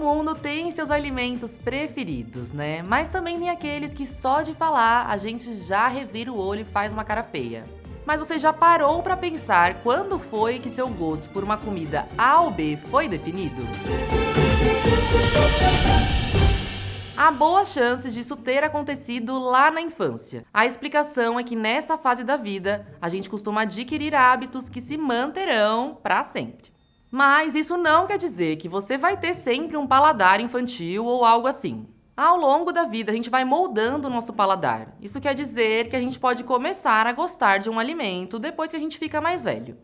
mundo tem seus alimentos preferidos, né? Mas também tem aqueles que só de falar a gente já revira o olho e faz uma cara feia. Mas você já parou pra pensar quando foi que seu gosto por uma comida A ou B foi definido? Há boas chances disso ter acontecido lá na infância. A explicação é que nessa fase da vida, a gente costuma adquirir hábitos que se manterão pra sempre. Mas isso não quer dizer que você vai ter sempre um paladar infantil ou algo assim. Ao longo da vida, a gente vai moldando o nosso paladar. Isso quer dizer que a gente pode começar a gostar de um alimento depois que a gente fica mais velho.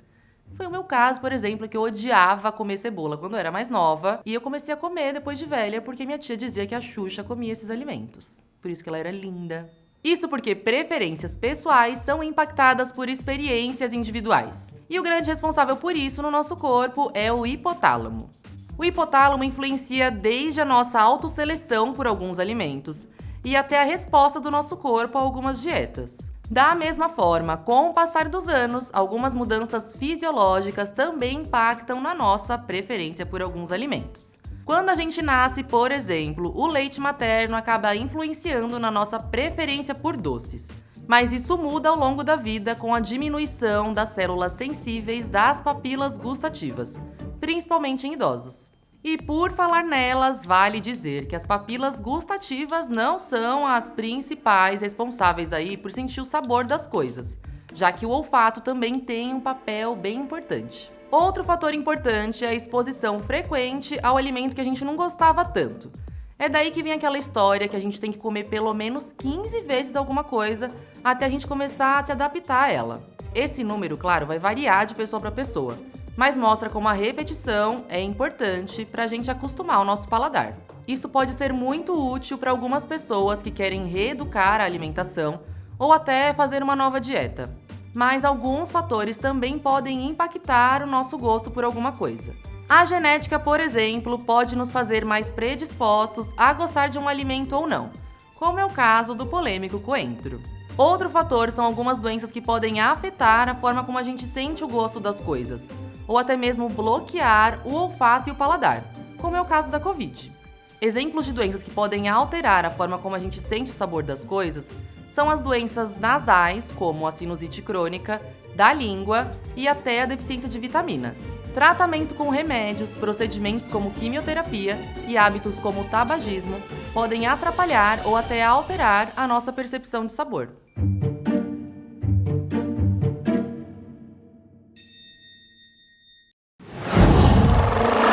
Foi o meu caso, por exemplo, que eu odiava comer cebola quando eu era mais nova, e eu comecei a comer depois de velha porque minha tia dizia que a Xuxa comia esses alimentos. Por isso que ela era linda. Isso porque preferências pessoais são impactadas por experiências individuais. E o grande responsável por isso no nosso corpo é o hipotálamo. O hipotálamo influencia desde a nossa autosseleção por alguns alimentos e até a resposta do nosso corpo a algumas dietas. Da mesma forma, com o passar dos anos, algumas mudanças fisiológicas também impactam na nossa preferência por alguns alimentos. Quando a gente nasce, por exemplo, o leite materno acaba influenciando na nossa preferência por doces. Mas isso muda ao longo da vida com a diminuição das células sensíveis das papilas gustativas, principalmente em idosos. E por falar nelas, vale dizer que as papilas gustativas não são as principais responsáveis aí por sentir o sabor das coisas, já que o olfato também tem um papel bem importante. Outro fator importante é a exposição frequente ao alimento que a gente não gostava tanto. É daí que vem aquela história que a gente tem que comer pelo menos 15 vezes alguma coisa até a gente começar a se adaptar a ela. Esse número, claro, vai variar de pessoa para pessoa, mas mostra como a repetição é importante para a gente acostumar o nosso paladar. Isso pode ser muito útil para algumas pessoas que querem reeducar a alimentação ou até fazer uma nova dieta. Mas alguns fatores também podem impactar o nosso gosto por alguma coisa. A genética, por exemplo, pode nos fazer mais predispostos a gostar de um alimento ou não, como é o caso do polêmico coentro. Outro fator são algumas doenças que podem afetar a forma como a gente sente o gosto das coisas, ou até mesmo bloquear o olfato e o paladar, como é o caso da Covid. Exemplos de doenças que podem alterar a forma como a gente sente o sabor das coisas são as doenças nasais, como a sinusite crônica, da língua e até a deficiência de vitaminas. Tratamento com remédios, procedimentos como quimioterapia e hábitos como o tabagismo podem atrapalhar ou até alterar a nossa percepção de sabor.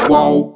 Qual?